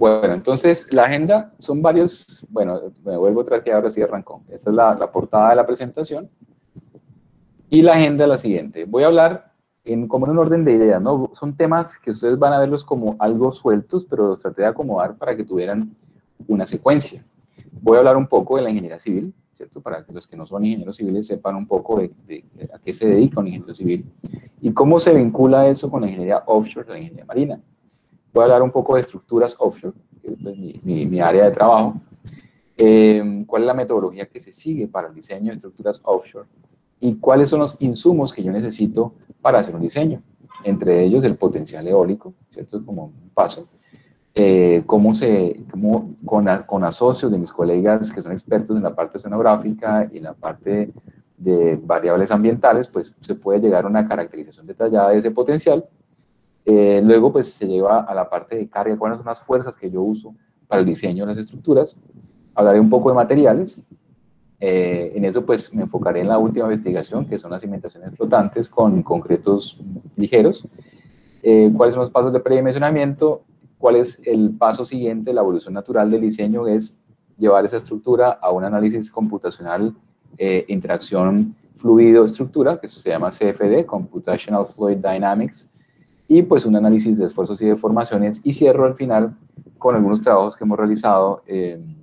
Bueno, entonces la agenda son varios, bueno, me vuelvo atrás que ahora sí arrancó. Esta es la portada de la presentación. Y la agenda es la siguiente. Voy a hablar como en un orden de ideas, ¿no? Son temas que ustedes van a verlos como algo sueltos, pero los traté de acomodar para que tuvieran una secuencia. Voy a hablar un poco de la ingeniería civil, ¿cierto? Para que los que no son ingenieros civiles sepan un poco de a qué se dedica un ingeniero civil y cómo se vincula eso con la ingeniería offshore, la ingeniería marina. Voy a hablar un poco de estructuras offshore, que es pues, mi área de trabajo. ¿Cuál es la metodología que se sigue para el diseño de estructuras offshore? Y cuáles son los insumos que yo necesito para hacer un diseño. Entre ellos el potencial eólico, ¿cierto? Como un paso. Cómo con asocios de mis colegas que son expertos en la parte oceanográfica y en la parte de variables ambientales, pues se puede llegar a una caracterización detallada de ese potencial. Luego, pues se lleva a la parte de carga, cuáles son las fuerzas que yo uso para el diseño de las estructuras. Hablaré un poco de materiales. En eso, pues me enfocaré en la última investigación, que son las cimentaciones flotantes con concretos ligeros. Cuáles son los pasos de predimensionamiento, cuál es el paso siguiente, la evolución natural del diseño, es llevar esa estructura a un análisis computacional, interacción fluido-estructura, que eso se llama CFD, Computational Fluid Dynamics, y pues un análisis de esfuerzos y deformaciones, y cierro al final con algunos trabajos que hemos realizado.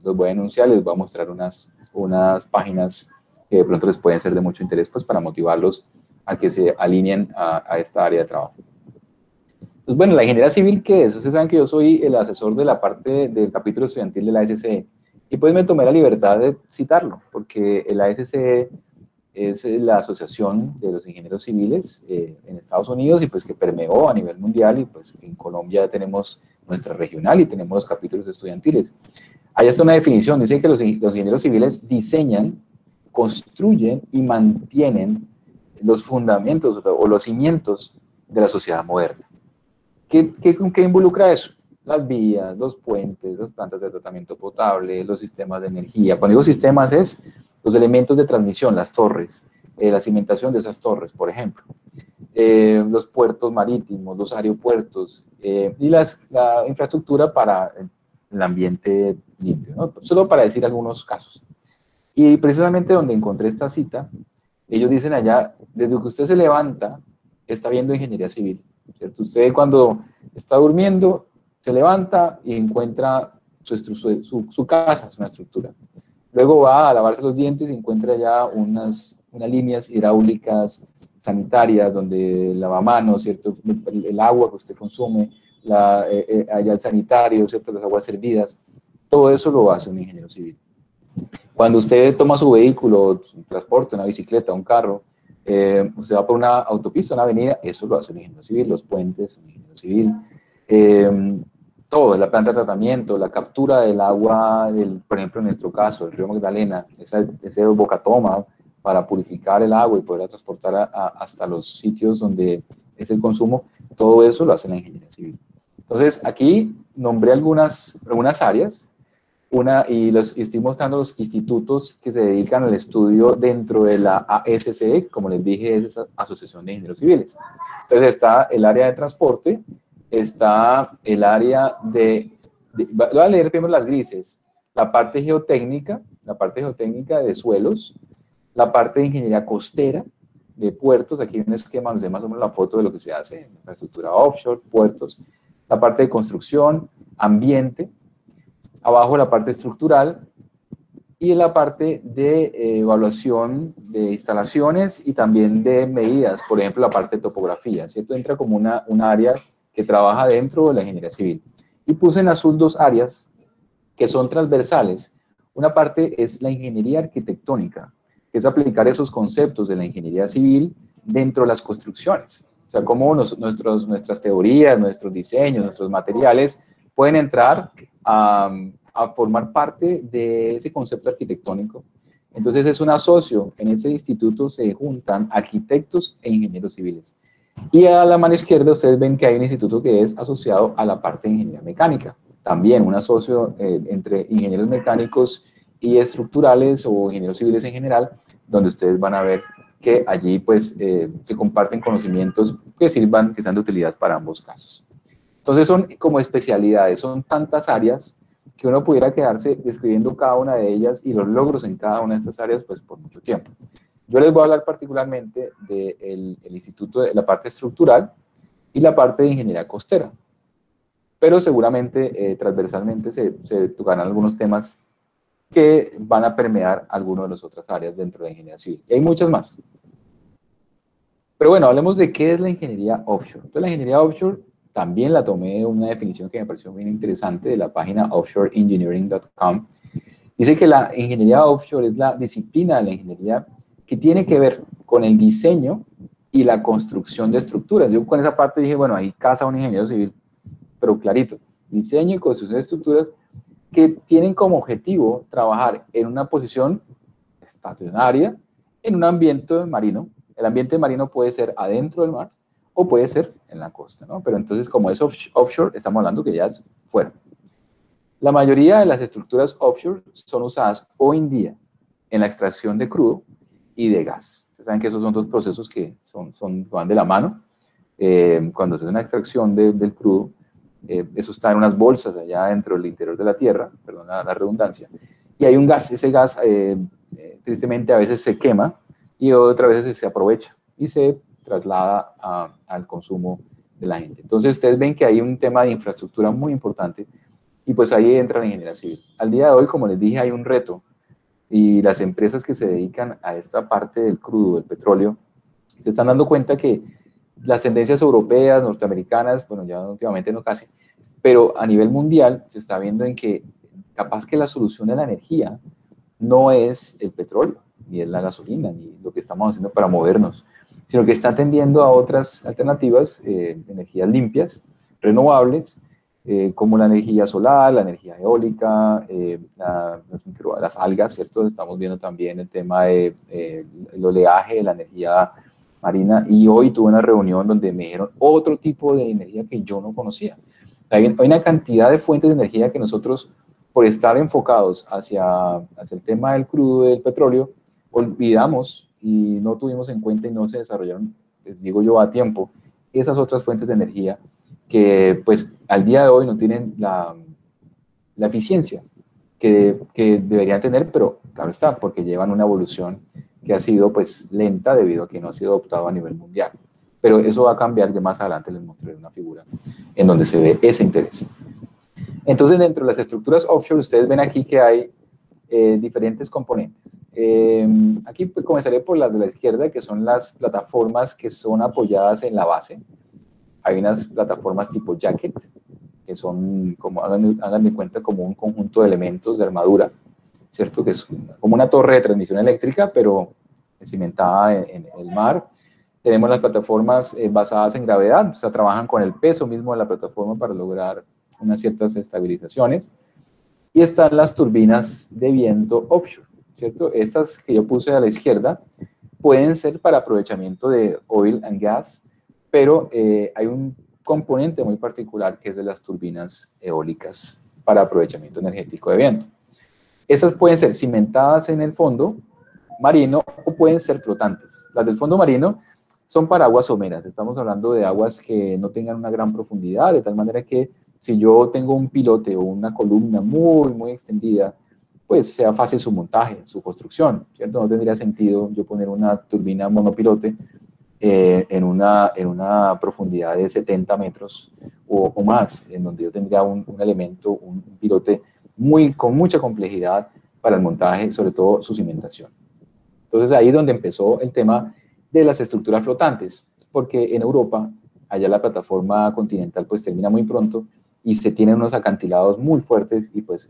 Los voy a enunciar, les voy a mostrar unas páginas que de pronto les pueden ser de mucho interés, pues para motivarlos a que se alineen a esta área de trabajo. Pues bueno, la ingeniería civil, ¿qué es? Ustedes saben que yo soy el asesor de la parte del capítulo estudiantil de la ASCE, y pues me tomé la libertad de citarlo, porque la ASCE es la Asociación de los Ingenieros Civiles en Estados Unidos y pues que permeó a nivel mundial, y pues en Colombia tenemos nuestra regional y tenemos los capítulos estudiantiles. Allá está una definición, dice que los ingenieros civiles diseñan, construyen y mantienen los fundamentos o los cimientos de la sociedad moderna. ¿Qué involucra eso? Las vías, los puentes, las plantas de tratamiento potable, los sistemas de energía. Cuando digo sistemas es los elementos de transmisión, las torres, la cimentación de esas torres, por ejemplo, los puertos marítimos, los aeropuertos y la infraestructura para el ambiente limpio, ¿no? Solo para decir algunos casos. Y precisamente donde encontré esta cita, ellos dicen allá, desde que usted se levanta, está viendo ingeniería civil, ¿cierto? Usted cuando está durmiendo, se levanta y encuentra su casa, una estructura. Luego va a lavarse los dientes y encuentra ya unas líneas hidráulicas sanitarias donde lavamanos, ¿cierto? El agua que usted consume, allá el sanitario, ¿cierto? Las aguas servidas, todo eso lo hace un ingeniero civil. Cuando usted toma su vehículo, su transporte, una bicicleta, un carro, usted va por una autopista, una avenida, eso lo hace un ingeniero civil, los puentes, un ingeniero civil, todo, la planta de tratamiento, la captura del agua, por ejemplo, en nuestro caso, el río Magdalena, ese bocatoma para purificar el agua y poderla transportar hasta los sitios donde es el consumo, todo eso lo hace la ingeniería civil. Entonces, aquí nombré algunas áreas, y estoy mostrando los institutos que se dedican al estudio dentro de la ASCE, como les dije, es esa Asociación de Ingenieros Civiles. Entonces está el área de transporte, está el área voy a leer primero las grises, la parte geotécnica de suelos, la parte de ingeniería costera, de puertos, aquí hay un esquema, nos da más o menos la foto de lo que se hace en infraestructura offshore, puertos, la parte de construcción, ambiente, abajo la parte estructural, y en la parte de evaluación de instalaciones y también de medidas, por ejemplo, la parte de topografía, ¿cierto? Entra como un área que trabaja dentro de la ingeniería civil. Y puse en azul dos áreas que son transversales. Una parte es la ingeniería arquitectónica, que es aplicar esos conceptos de la ingeniería civil dentro de las construcciones. O sea, cómo nuestras teorías, nuestros diseños, nuestros materiales pueden entrar a formar parte de ese concepto arquitectónico. Entonces es un asocio, en ese instituto se juntan arquitectos e ingenieros civiles. Y a la mano izquierda ustedes ven que hay un instituto que es asociado a la parte de ingeniería mecánica. También un asocio entre ingenieros mecánicos y estructurales o ingenieros civiles en general, donde ustedes van a ver que allí pues se comparten conocimientos que sean de utilidad para ambos casos. Entonces son como especialidades, son tantas áreas que uno pudiera quedarse describiendo cada una de ellas y los logros en cada una de estas áreas pues por mucho tiempo. Yo les voy a hablar particularmente del instituto de la parte estructural y la parte de ingeniería costera, pero seguramente transversalmente se tocarán algunos temas que van a permear algunas de las otras áreas dentro de la ingeniería civil. Y hay muchas más. Pero bueno, hablemos de qué es la ingeniería offshore. Entonces, la ingeniería offshore también la tomé de una definición que me pareció muy interesante de la página offshoreengineering.com. Dice que la ingeniería offshore es la disciplina de la ingeniería que tiene que ver con el diseño y la construcción de estructuras. Yo con esa parte dije, bueno, ahí casa un ingeniero civil, pero clarito, diseño y construcción de estructuras que tienen como objetivo trabajar en una posición estacionaria en un ambiente marino. El ambiente marino puede ser adentro del mar o puede ser en la costa, ¿no? Pero entonces, como es offshore, estamos hablando que ya es fuera. La mayoría de las estructuras offshore son usadas hoy en día en la extracción de crudo y de gas. Ustedes saben que esos son dos procesos que van de la mano. Cuando se hace una extracción del crudo, eso está en unas bolsas allá dentro del interior de la tierra, perdón la redundancia, y hay un gas, ese gas tristemente a veces se quema y otras veces se aprovecha y se traslada al consumo de la gente. Entonces ustedes ven que hay un tema de infraestructura muy importante y pues ahí entra la ingeniería civil. Al día de hoy, como les dije, hay un reto y las empresas que se dedican a esta parte del crudo, del petróleo, se están dando cuenta que las tendencias europeas, norteamericanas, bueno, ya últimamente no casi, pero a nivel mundial se está viendo en que capaz que la solución de la energía no es el petróleo, ni es la gasolina, ni lo que estamos haciendo para movernos, sino que está tendiendo a otras alternativas, energías limpias, renovables, como la energía solar, la energía eólica, las algas, ¿cierto? Estamos viendo también el tema del oleaje, de la energía marina, y hoy tuve una reunión donde me dijeron otro tipo de energía que yo no conocía. Hay una cantidad de fuentes de energía que nosotros, por estar enfocados hacia el tema del crudo y del petróleo, olvidamos y no tuvimos en cuenta y no se desarrollaron, les digo yo, a tiempo, esas otras fuentes de energía que pues al día de hoy no tienen la eficiencia que deberían tener, pero claro está, porque llevan una evolución que ha sido pues lenta debido a que no ha sido adoptado a nivel mundial. Pero eso va a cambiar, ya más adelante les mostraré una figura en donde se ve ese interés. Entonces, dentro de las estructuras offshore, ustedes ven aquí que hay diferentes componentes. Aquí pues, comenzaré por las de la izquierda, que son las plataformas que son apoyadas en la base. Hay unas plataformas tipo jacket, que son, como hagan de cuenta, como un conjunto de elementos de armadura, ¿cierto? Que es como una torre de transmisión eléctrica, pero cimentada en el mar. Tenemos las plataformas basadas en gravedad, o sea, trabajan con el peso mismo de la plataforma para lograr unas ciertas estabilizaciones. Y están las turbinas de viento offshore, ¿cierto? Estas que yo puse a la izquierda pueden ser para aprovechamiento de oil and gas, pero hay un componente muy particular que es de las turbinas eólicas para aprovechamiento energético de viento. Estas pueden ser cimentadas en el fondo marino o pueden ser flotantes. Las del fondo marino son para aguas someras. Estamos hablando de aguas que no tengan una gran profundidad, de tal manera que si yo tengo un pilote o una columna muy, muy extendida, pues sea fácil su montaje, su construcción, ¿cierto? No tendría sentido yo poner una turbina monopilote en una profundidad de 70 metros o más, en donde yo tendría un elemento, un pilote con mucha complejidad para el montaje, sobre todo su cimentación. Entonces ahí es donde empezó el tema de las estructuras flotantes, porque en Europa, allá la plataforma continental pues termina muy pronto y se tienen unos acantilados muy fuertes y pues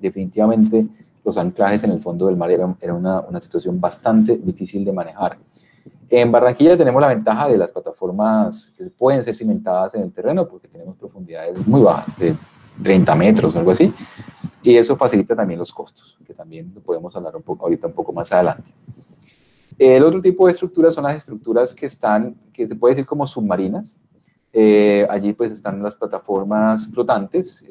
definitivamente los anclajes en el fondo del mar era una situación bastante difícil de manejar. En Barranquilla tenemos la ventaja de las plataformas que pueden ser cimentadas en el terreno porque tenemos profundidades muy bajas, de 30 metros o algo así, y eso facilita también los costos, que también lo podemos hablar ahorita un poco más adelante. El otro tipo de estructuras son las estructuras que se puede decir como submarinas. Allí pues están las plataformas flotantes,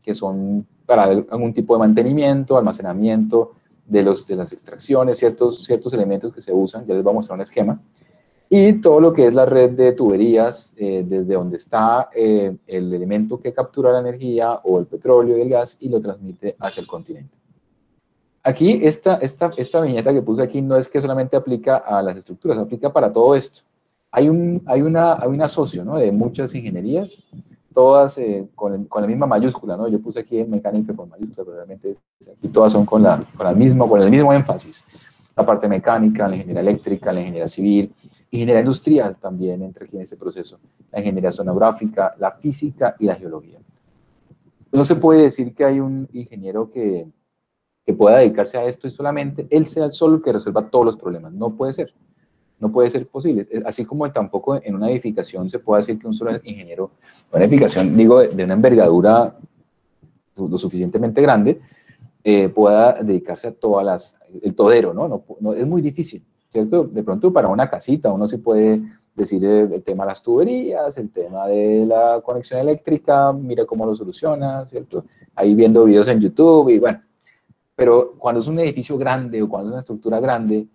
que son para algún tipo de mantenimiento, almacenamiento de las extracciones, ciertos elementos que se usan. Ya les voy a mostrar un esquema. y todo lo que es la red de tuberías, desde donde está el elemento que captura la energía o el petróleo y el gas y lo transmite hacia el continente. Aquí, esta viñeta que puse aquí no es que solamente aplica a las estructuras, aplica para todo esto. Hay un asocio, ¿no?, de muchas ingenierías, todas con la misma mayúscula, ¿no? Yo puse aquí en mecánica con mayúscula, pero realmente aquí todas son con el mismo énfasis. La parte mecánica, la ingeniería eléctrica, la ingeniería civil, ingeniería industrial también entra aquí en este proceso, la ingeniería sonográfica, la física y la geología. No se puede decir que hay un ingeniero que pueda dedicarse a esto y solamente él sea el solo que resuelva todos los problemas. No puede ser. No puede ser posible. Así como tampoco en una edificación se puede decir que un solo ingeniero, una edificación, digo, de una envergadura lo suficientemente grande, pueda dedicarse a todas el todero, ¿no? No, es muy difícil, ¿cierto? De pronto para una casita uno sí puede decir el tema de las tuberías, el tema de la conexión eléctrica, mira cómo lo soluciona, ¿cierto? Ahí viendo videos en YouTube y bueno, pero cuando es un edificio grande o cuando es una estructura grande,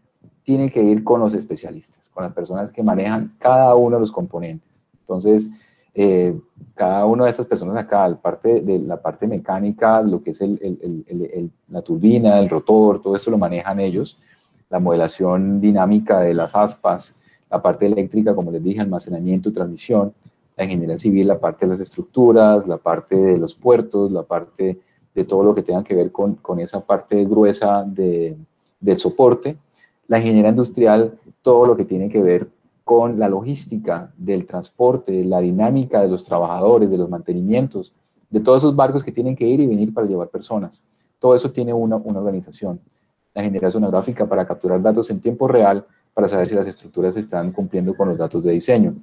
tiene que ir con los especialistas, con las personas que manejan cada uno de los componentes. Entonces, cada una de estas personas acá, la parte mecánica, lo que es la turbina, el rotor, todo eso lo manejan ellos, la modelación dinámica de las aspas, la parte eléctrica, como les dije, almacenamiento y transmisión, la ingeniería civil, la parte de las estructuras, la parte de los puertos, la parte de todo lo que tenga que ver con esa parte gruesa del soporte, la ingeniería industrial, todo lo que tiene que ver con la logística del transporte, la dinámica de los trabajadores, de los mantenimientos, de todos esos barcos que tienen que ir y venir para llevar personas. Todo eso tiene una organización. La ingeniería sonográfica para capturar datos en tiempo real para saber si las estructuras están cumpliendo con los datos de diseño.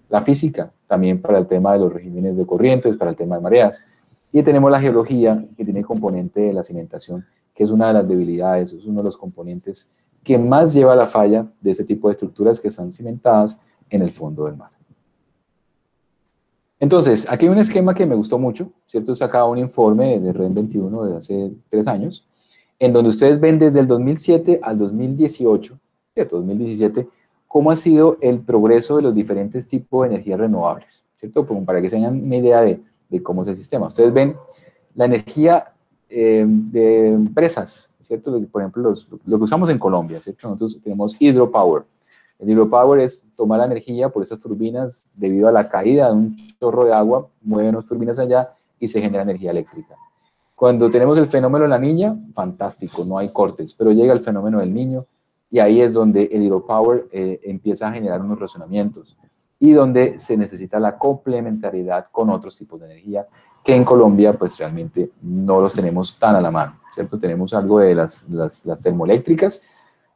La física, también para el tema de los regímenes de corrientes, para el tema de mareas. Y tenemos la geología, que tiene el componente de la cimentación, que es una de las debilidades, es uno de los componentes que más lleva a la falla de ese tipo de estructuras que están cimentadas en el fondo del mar. Entonces, aquí hay un esquema que me gustó mucho, ¿cierto? He sacado un informe de REN 21 de hace 3 años, en donde ustedes ven desde el 2007 al 2018, ¿cierto? 2017, cómo ha sido el progreso de los diferentes tipos de energías renovables, ¿cierto? Como para que se hagan una idea de cómo es el sistema. Ustedes ven la energía de empresas, ¿cierto? Por ejemplo, lo que usamos en Colombia, ¿cierto? Nosotros tenemos hydropower. El hydropower es tomar la energía por esas turbinas debido a la caída de un chorro de agua, mueven las turbinas allá y se genera energía eléctrica. Cuando tenemos el fenómeno de la niña, fantástico, no hay cortes, pero llega el fenómeno del niño y ahí es donde el hydropower empieza a generar unos razonamientos y donde se necesita la complementariedad con otros tipos de energía que en Colombia pues realmente no los tenemos tan a la mano, ¿cierto? Tenemos algo de las termoeléctricas,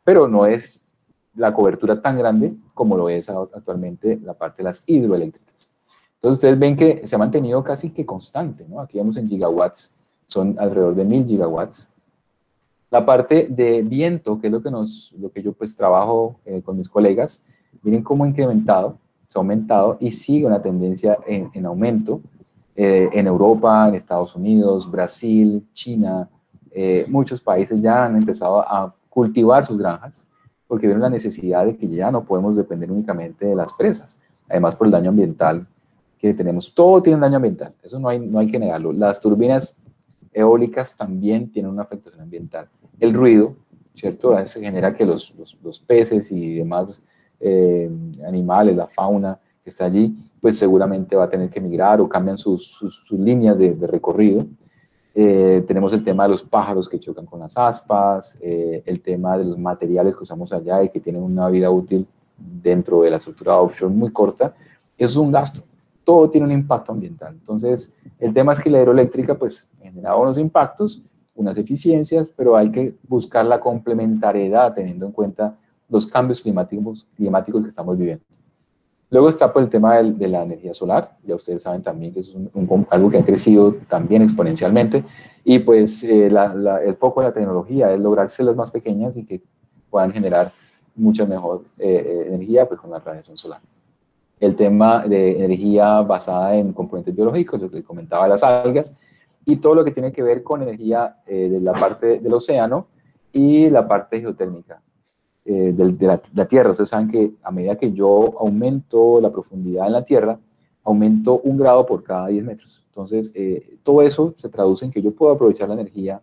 pero no es la cobertura tan grande como lo es actualmente la parte de las hidroeléctricas. Entonces ustedes ven que se ha mantenido casi que constante, ¿no? Aquí vemos en gigawatts, son alrededor de 1000 gigawatts. La parte de viento, que es lo que yo pues trabajo con mis colegas, miren cómo ha incrementado, se ha aumentado y sigue una tendencia en aumento en Europa, en Estados Unidos, Brasil, China, muchos países ya han empezado a cultivar sus granjas porque vieron la necesidad de que ya no podemos depender únicamente de las presas, además por el daño ambiental que tenemos. Todo tiene un daño ambiental, eso no hay que negarlo. Las turbinas eólicas también tienen una afectación ambiental. El ruido, ¿cierto? A veces genera que los peces y demás animales, la fauna que está allí, pues seguramente va a tener que migrar o cambian sus líneas de recorrido. Tenemos el tema de los pájaros que chocan con las aspas, el tema de los materiales que usamos allá y que tienen una vida útil dentro de la estructura offshore muy corta. Eso es un gasto. Todo tiene un impacto ambiental. Entonces, el tema es que la hidroeléctrica, pues, genera unos impactos, unas eficiencias, pero hay que buscar la complementariedad teniendo en cuenta los cambios climáticos que estamos viviendo. Luego está pues, el tema de la energía solar, ya ustedes saben también que es algo que ha crecido también exponencialmente, y pues el foco de la tecnología es lograr células más pequeñas y que puedan generar mucha mejor energía pues, con la radiación solar. El tema de energía basada en componentes biológicos, lo que comentaba las algas, y todo lo que tiene que ver con energía de la parte del océano y la parte geotérmica. de la Tierra. Ustedes saben que a medida que yo aumento la profundidad en la Tierra, aumento 1 grado por cada 10 metros. Entonces, todo eso se traduce en que yo puedo aprovechar la energía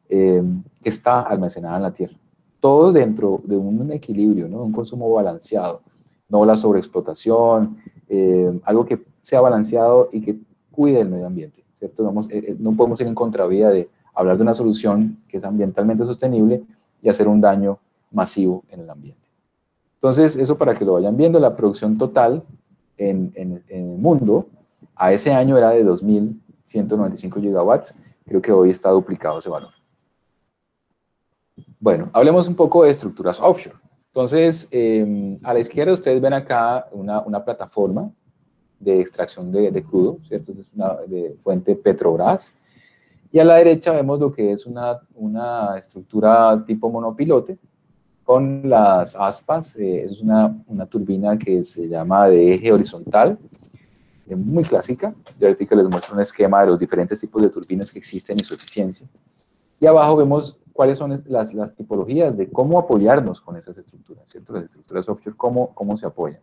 que está almacenada en la Tierra. Todo dentro de un equilibrio, ¿no? Un consumo balanceado, no la sobreexplotación, algo que sea balanceado y que cuide el medio ambiente, ¿cierto? No podemos ir en contravía de hablar de una solución que es ambientalmente sostenible y hacer un daño masivo en el ambiente. Entonces, eso para que lo vayan viendo, la producción total en el mundo a ese año era de 2.195 gigawatts, creo que hoy está duplicado ese valor. Bueno, hablemos un poco de estructuras offshore. Entonces, a la izquierda ustedes ven acá una plataforma de extracción de crudo, ¿cierto? Es una de fuente Petrobras. Y a la derecha vemos lo que es una estructura tipo monopilote con las aspas. Es una turbina que se llama de eje horizontal, muy clásica. Yo ahorita les muestro un esquema de los diferentes tipos de turbinas que existen y su eficiencia. Y abajo vemos cuáles son las tipologías de cómo apoyarnos con esas estructuras, ¿cierto? Las estructuras offshore, cómo se apoyan.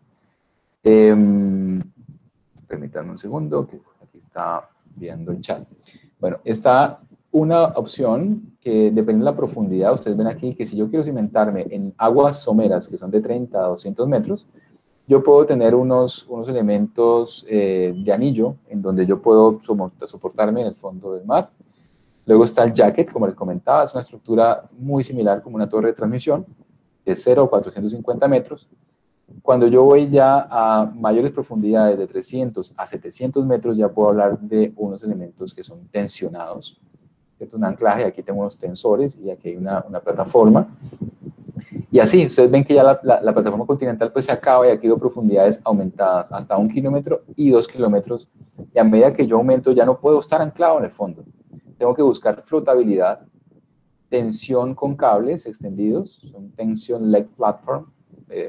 Permítanme un segundo, que aquí está viendo el chat. Bueno, está una opción que depende de la profundidad. Ustedes ven aquí que si yo quiero cimentarme en aguas someras, que son de 30 a 200 metros, yo puedo tener unos elementos de anillo en donde yo puedo soportarme en el fondo del mar. Luego está el jacket, como les comentaba, es una estructura muy similar como una torre de transmisión, de 0 a 450 metros. Cuando yo voy ya a mayores profundidades de 300 a 700 metros, ya puedo hablar de unos elementos que son tensionados. ¿Cierto? Un anclaje, aquí tengo unos tensores y aquí hay una plataforma. Y así, ustedes ven que ya la plataforma continental pues se acaba y aquí veo profundidades aumentadas hasta 1 kilómetro y 2 kilómetros. Y a medida que yo aumento ya no puedo estar anclado en el fondo. Tengo que buscar flotabilidad, tensión con cables extendidos, son tension leg platform,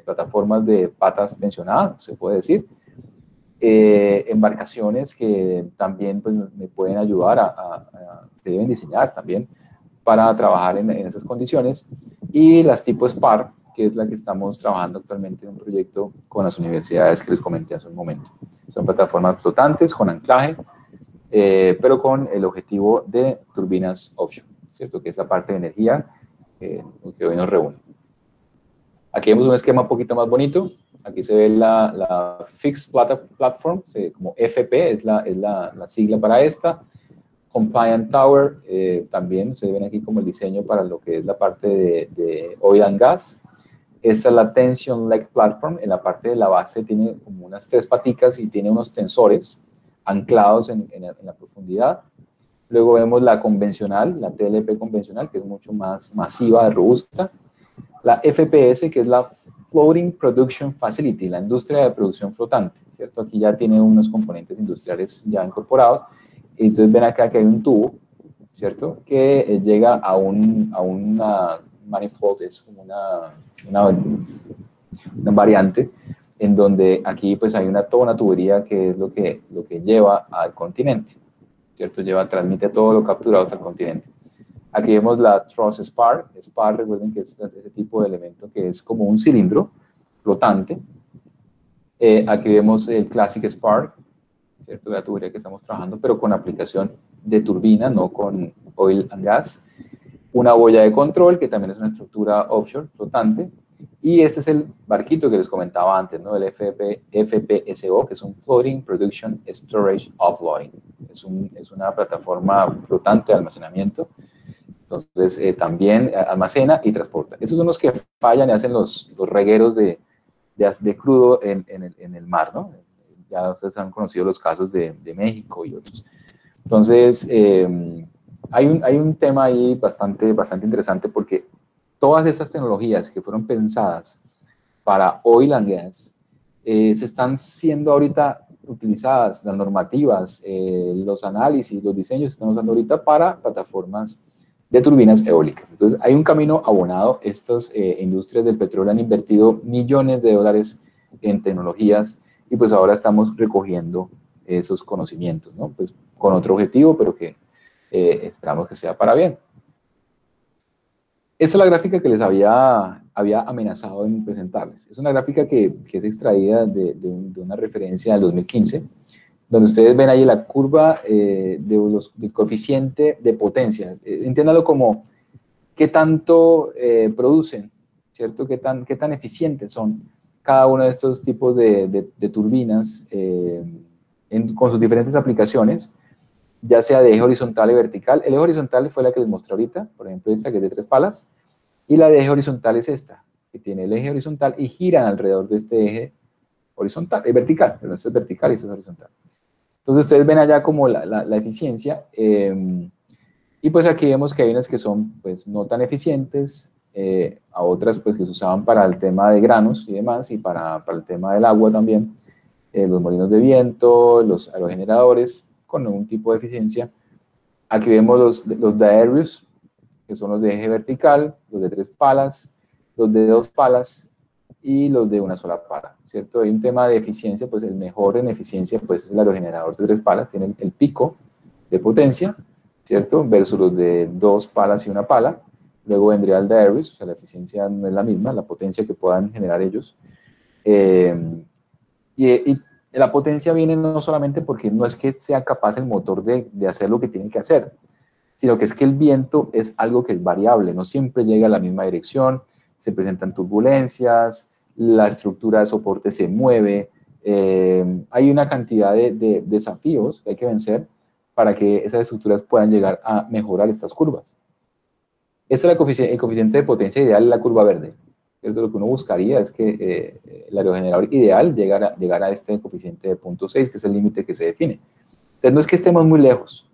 plataformas de patas tensionadas, se puede decir. Embarcaciones que también pues, me pueden ayudar se deben diseñar también para trabajar en esas condiciones. Y las tipo SPAR, que es la que estamos trabajando actualmente en un proyecto con las universidades que les comenté hace un momento. Son plataformas flotantes con anclaje, pero con el objetivo de turbinas offshore, ¿cierto? Que es la parte de energía que hoy nos reúne. Aquí vemos un esquema un poquito más bonito. Aquí se ve la Fixed Platform, como FP, es la sigla para esta. Compliant Tower, también se ven aquí como el diseño para lo que es la parte de Oil and Gas. Esta es la Tension Leg Platform. En la parte de la base tiene como unas 3 paticas y tiene unos tensores anclados en la profundidad. Luego vemos la convencional, la TLP convencional, que es mucho más masiva, robusta. La FPS, que es la Floating Production Facility, la industria de producción flotante, ¿cierto? Aquí ya tiene unos componentes industriales ya incorporados. Y entonces ven acá que hay un tubo, ¿cierto? Que llega a una manifold, es como una variante, en donde aquí pues hay toda una tubería que es lo que lleva al continente, ¿cierto? Transmite todo lo capturado hasta el continente. Aquí vemos la Truss Spar. Spar, recuerden que es ese tipo de elemento que es como un cilindro flotante. Aquí vemos el Classic Spar, ¿cierto? La tubería que estamos trabajando, pero con aplicación de turbina, no con oil and gas. Una boya de control, que también es una estructura offshore flotante. Y este es el barquito que les comentaba antes, ¿no? El FPSO, que es un Floating Production Storage Offloading. Es una plataforma flotante de almacenamiento. Entonces, también almacena y transporta. Esos son los que fallan y hacen los regueros de crudo en el mar, ¿no? Ya ustedes han conocido los casos de México y otros. Entonces, hay un tema ahí bastante interesante porque todas esas tecnologías que fueron pensadas para oil and gas se están siendo ahorita utilizadas, las normativas, los análisis, los diseños se están usando ahorita para plataformas de turbinas eólicas. Entonces, hay un camino abonado. Estas industrias del petróleo han invertido millones de dólares en tecnologías y pues ahora estamos recogiendo esos conocimientos, ¿no? Pues con otro objetivo, pero que esperamos que sea para bien. Esta es la gráfica que les había había amenazado en presentarles. Es una gráfica que es extraída de una referencia del 2015, donde ustedes ven ahí la curva del coeficiente de potencia. Entiéndalo como qué tanto producen, ¿cierto? Qué tan eficientes son cada uno de estos tipos de turbinas con sus diferentes aplicaciones, ya sea de eje horizontal y vertical. El eje horizontal fue la que les mostré ahorita, por ejemplo esta que es de 3 palas, y la de eje horizontal es esta, que tiene el eje horizontal y giran alrededor de este eje horizontal, vertical, pero este es vertical y este es horizontal. Entonces ustedes ven allá como la eficiencia, y pues aquí vemos que hay unas que son pues no tan eficientes, a otras pues que se usaban para el tema de granos y demás, y para el tema del agua también, los molinos de viento, los aerogeneradores, con un tipo de eficiencia. Aquí vemos los diaéreos, que son los de eje vertical, los de 3 palas, los de 2 palas y los de una sola pala, ¿cierto? Hay un tema de eficiencia, pues el mejor en eficiencia pues es el aerogenerador de 3 palas, tiene el pico de potencia, ¿cierto? Versus los de 2 palas y una pala. Luego vendría el diareos, o sea, la eficiencia no es la misma, la potencia que puedan generar ellos. Y la potencia viene no solamente porque no es que sea capaz el motor de hacer lo que tiene que hacer, sino que es que el viento es algo que es variable, no siempre llega a la misma dirección, se presentan turbulencias, la estructura de soporte se mueve, hay una cantidad de desafíos que hay que vencer para que esas estructuras puedan llegar a mejorar estas curvas. Este es el coeficiente de potencia ideal en la curva verde. ¿Cierto? Lo que uno buscaría es que el aerogenerador ideal llegara a este coeficiente de 0.6, que es el límite que se define. Entonces no es que estemos muy lejos,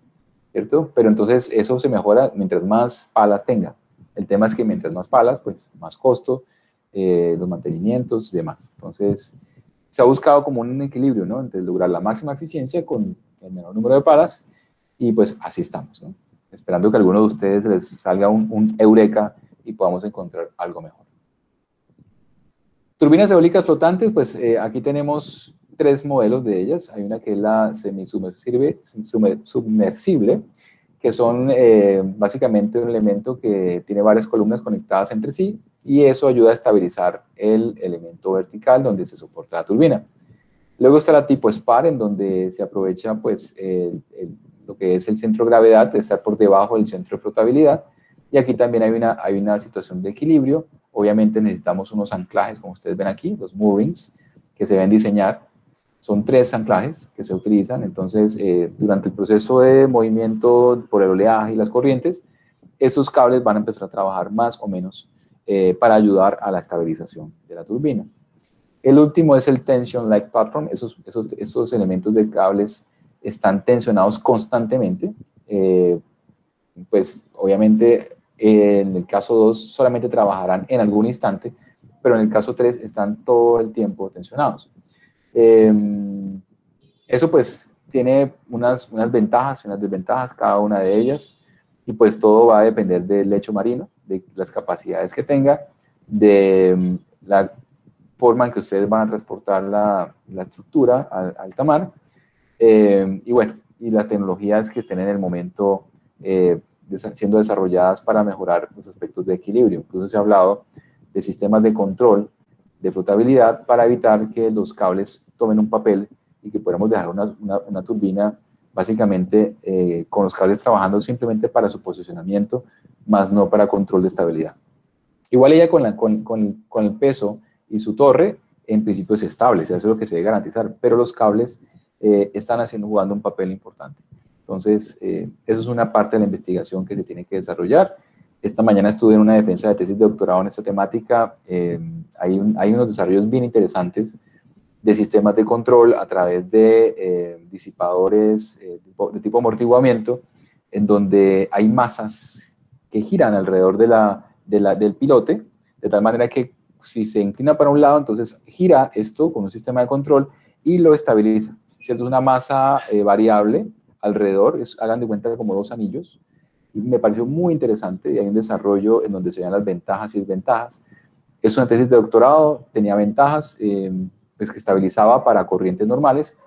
¿cierto? Pero entonces eso se mejora mientras más palas tenga. El tema es que mientras más palas, pues más costo, los mantenimientos y demás. Entonces se ha buscado como un equilibrio, ¿no? Entre lograr la máxima eficiencia con el menor número de palas, y pues así estamos, ¿no? Esperando que a alguno de ustedes les salga un eureka y podamos encontrar algo mejor. Turbinas eólicas flotantes, pues aquí tenemos 3 modelos de ellas. Hay una que es la semisumersible, que son básicamente un elemento que tiene varias columnas conectadas entre sí, y eso ayuda a estabilizar el elemento vertical donde se soporta la turbina. Luego está la tipo SPAR, en donde se aprovecha pues, lo que es el centro de gravedad de estar por debajo del centro de flotabilidad, y aquí también hay una situación de equilibrio. Obviamente necesitamos unos anclajes, como ustedes ven aquí, los moorings, que se deben diseñar. Son 3 anclajes que se utilizan. Entonces, durante el proceso de movimiento por el oleaje y las corrientes, estos cables van a empezar a trabajar más o menos para ayudar a la estabilización de la turbina. El último es el Tension Like Platform. Esos elementos de cables están tensionados constantemente. Pues, obviamente, en el caso 2 solamente trabajarán en algún instante, pero en el caso 3 están todo el tiempo tensionados. Eso pues tiene unas ventajas y unas desventajas, cada una de ellas, y pues todo va a depender del lecho marino, de las capacidades que tenga, de la forma en que ustedes van a transportar la estructura al alta mar, y bueno, y las tecnologías que estén en el momento siendo desarrolladas para mejorar los aspectos de equilibrio. Incluso se ha hablado de sistemas de control de flotabilidad para evitar que los cables tomen un papel y que podamos dejar una turbina básicamente con los cables trabajando simplemente para su posicionamiento, más no para control de estabilidad. Igual ella con el peso y su torre, en principio es estable, eso es lo que se debe garantizar, pero los cables están jugando un papel importante. Entonces, eso es una parte de la investigación que se tiene que desarrollar. Esta mañana estuve en una defensa de tesis de doctorado en esta temática. Hay unos desarrollos bien interesantes de sistemas de control a través de disipadores de tipo amortiguamiento, en donde hay masas que giran alrededor del pilote, de tal manera que si se inclina para un lado, entonces gira esto con un sistema de control y lo estabiliza, ¿cierto? Es una masa variable alrededor, hagan de cuenta como 2 anillos, y me pareció muy interesante, y hay un desarrollo en donde se vean las ventajas y desventajas. Es una tesis de doctorado, tenía ventajas, pues que estabilizaba para corrientes normales,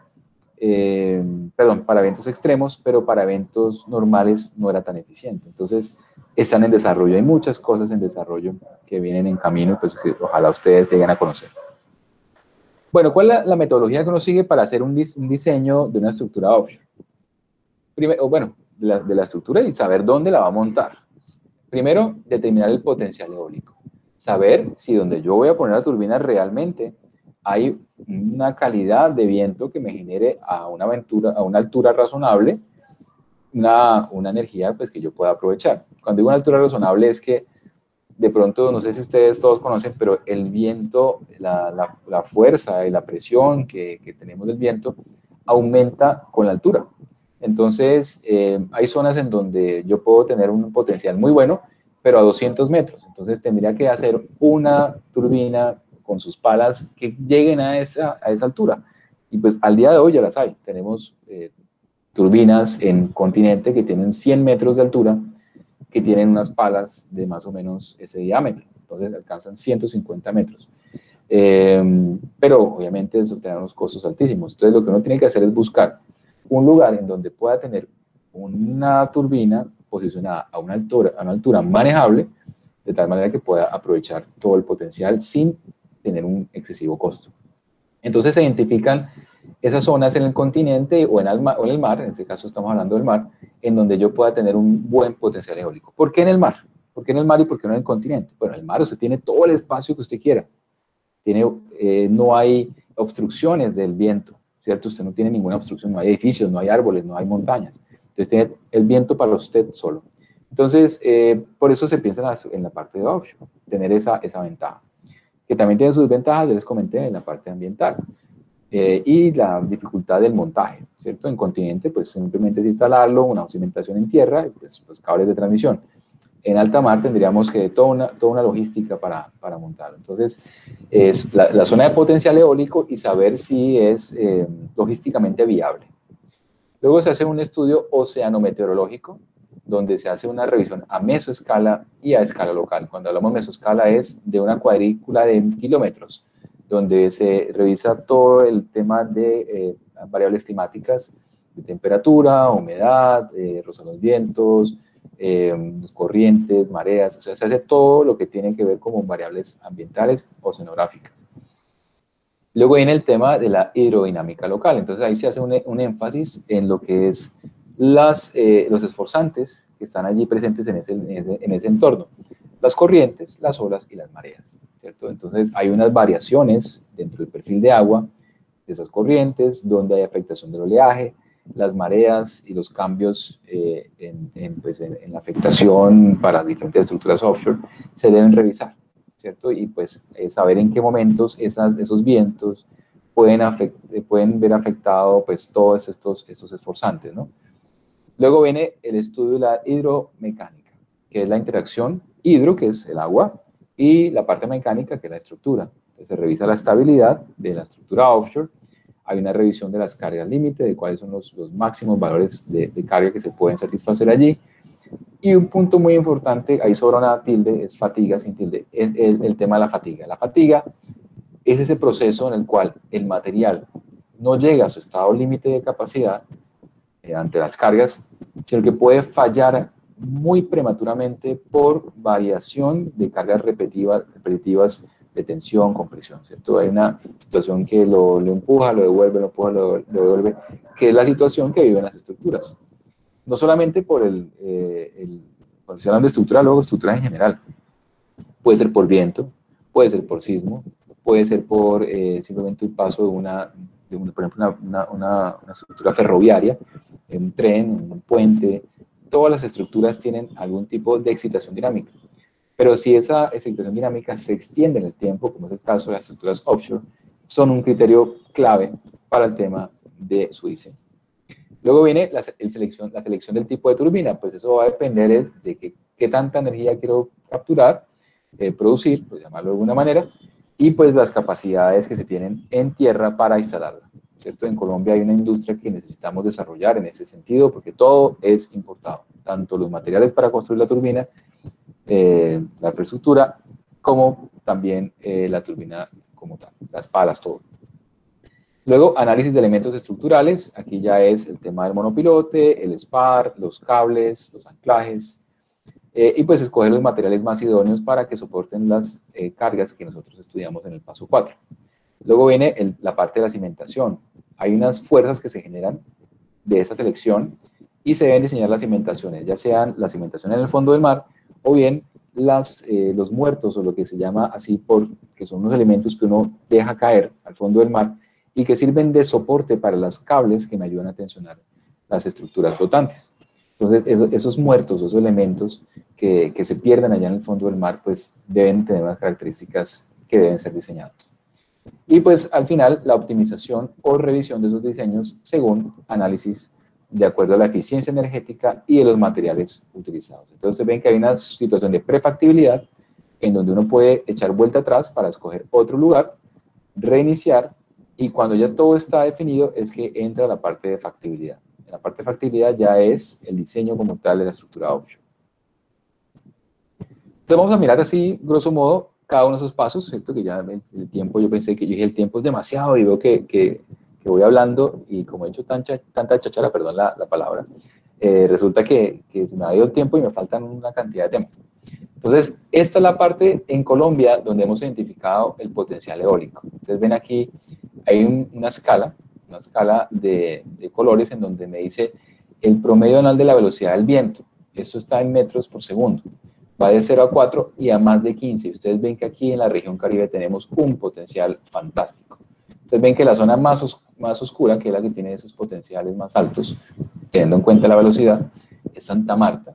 perdón, para eventos extremos, pero para eventos normales no era tan eficiente. Entonces, están en desarrollo. Hay muchas cosas en desarrollo que vienen en camino, pues que ojalá ustedes lleguen a conocer. Bueno, ¿cuál es la metodología que uno sigue para hacer un diseño de una estructura offshore? Primero, bueno, de la estructura y saber dónde la va a montar. Primero, determinar el potencial eólico. Saber si donde yo voy a poner la turbina realmente hay una calidad de viento que me genere a una altura razonable una energía pues, que yo pueda aprovechar. Cuando digo una altura razonable es que de pronto, no sé si ustedes todos conocen, pero el viento, la fuerza y la presión que tenemos del viento aumenta con la altura. Entonces, hay zonas en donde yo puedo tener un potencial muy bueno, pero a 200 metros. Entonces, tendría que hacer una turbina con sus palas que lleguen a esa altura. Y pues al día de hoy ya las hay. Tenemos turbinas en continente que tienen 100 metros de altura, que tienen unas palas de más o menos ese diámetro. Entonces, alcanzan 150 metros. Pero obviamente eso tiene unos costos altísimos. Entonces, lo que uno tiene que hacer es buscar un lugar en donde pueda tener una turbina posicionada a una altura manejable, de tal manera que pueda aprovechar todo el potencial sin tener un excesivo costo. Entonces se identifican esas zonas en el continente o en el mar, en este caso estamos hablando del mar, en donde yo pueda tener un buen potencial eólico. ¿Por qué en el mar? ¿Por qué en el mar y por qué no en el continente? Bueno, en el mar usted tiene todo el espacio que usted quiera. No hay obstrucciones del viento, ¿cierto? Usted no tiene ninguna obstrucción, no hay edificios, no hay árboles, no hay montañas. Entonces tiene el viento para usted solo. Entonces, por eso se piensa en la parte de offshore, tener esa ventaja. Que también tiene sus ventajas, ya les comenté, en la parte ambiental. Y la dificultad del montaje, ¿cierto? En continente, pues simplemente es instalarlo, una cimentación en tierra, pues, los cables de transmisión. En alta mar tendríamos que toda una logística para montarlo. Entonces, es la zona de potencial eólico y saber si es logísticamente viable. Luego se hace un estudio oceanometeorológico, donde se hace una revisión a mesoescala y a escala local. Cuando hablamos de mesoescala es de una cuadrícula de kilómetros, donde se revisa todo el tema de variables climáticas, de temperatura, humedad, roza los vientos, los corrientes, mareas, o sea, se hace todo lo que tiene que ver con variables ambientales oceanográficas. Luego viene el tema de la hidrodinámica local, entonces ahí se hace un énfasis en lo que es los esforzantes que están allí presentes en ese entorno, las corrientes, las olas y las mareas, ¿cierto? Entonces hay unas variaciones dentro del perfil de agua de esas corrientes, donde hay afectación del oleaje, las mareas y los cambios en la afectación para diferentes estructuras offshore se deben revisar, ¿cierto? Y pues saber en qué momentos esos vientos pueden ver afectado pues todos estos esforzantes, ¿no? Luego viene el estudio de la hidromecánica, que es la interacción hidro, que es el agua, y la parte mecánica, que es la estructura. Entonces se revisa la estabilidad de la estructura offshore, hay una revisión de las cargas límite, de cuáles son los máximos valores de carga que se pueden satisfacer allí. Y un punto muy importante, ahí sobra una tilde, es fatiga sin tilde, el tema de la fatiga. La fatiga es ese proceso en el cual el material no llega a su estado límite de capacidad ante las cargas, sino que puede fallar muy prematuramente por variación de cargas repetitivas de tensión, compresión, ¿cierto? Hay una situación que lo empuja, lo devuelve, lo empuja, lo devuelve, que es la situación que viven las estructuras. No solamente cuando se habla de estructura, luego estructura en general. Puede ser por viento, puede ser por sismo, puede ser por simplemente el paso por ejemplo, una estructura ferroviaria, un tren, un puente. Todas las estructuras tienen algún tipo de excitación dinámica. Pero si esa excitación dinámica se extiende en el tiempo, como es el caso de las estructuras offshore, son un criterio clave para el tema de su diseño. Luego viene la selección del tipo de turbina, pues eso va a depender de qué tanta energía quiero capturar, producir, por llamarlo de alguna manera, y pues las capacidades que se tienen en tierra para instalarla, ¿cierto? En Colombia hay una industria que necesitamos desarrollar en ese sentido, porque todo es importado, tanto los materiales para construir la turbina, la infraestructura, como también la turbina como tal, las palas, todo. Luego, análisis de elementos estructurales. Aquí ya es el tema del monopilote, el spar, los cables, los anclajes. Y pues escoger los materiales más idóneos para que soporten las cargas que nosotros estudiamos en el paso 4. Luego viene la parte de la cimentación. Hay unas fuerzas que se generan de esta selección y se deben diseñar las cimentaciones, ya sean la cimentación en el fondo del mar o bien los muertos, o lo que se llama así, que son unos elementos que uno deja caer al fondo del mar y que sirven de soporte para los cables que me ayudan a tensionar las estructuras flotantes. Entonces, esos muertos, esos elementos que se pierden allá en el fondo del mar, pues deben tener unas características que deben ser diseñadas. Y pues al final, la optimización o revisión de esos diseños según análisis de acuerdo a la eficiencia energética y de los materiales utilizados. Entonces ven que hay una situación de prefactibilidad en donde uno puede echar vuelta atrás para escoger otro lugar, reiniciar, y cuando ya todo está definido es que entra la parte de factibilidad. En la parte de factibilidad ya es el diseño como tal de la estructura offshore. Entonces vamos a mirar así, grosso modo, cada uno de esos pasos, ¿cierto? Que ya el tiempo, yo pensé que yo dije el tiempo es demasiado y veo que voy hablando y como he hecho tanta cháchara, perdón la palabra, resulta que se me ha ido el tiempo y me faltan una cantidad de temas. Entonces, esta es la parte en Colombia donde hemos identificado el potencial eólico. Ustedes ven aquí, hay una escala de colores en donde me dice el promedio anual de la velocidad del viento. Esto está en metros por segundo. Va de 0 a 4 y a más de 15. Ustedes ven que aquí en la región Caribe tenemos un potencial fantástico. Ustedes ven que la zona más oscura, que es la que tiene esos potenciales más altos, teniendo en cuenta la velocidad, es Santa Marta.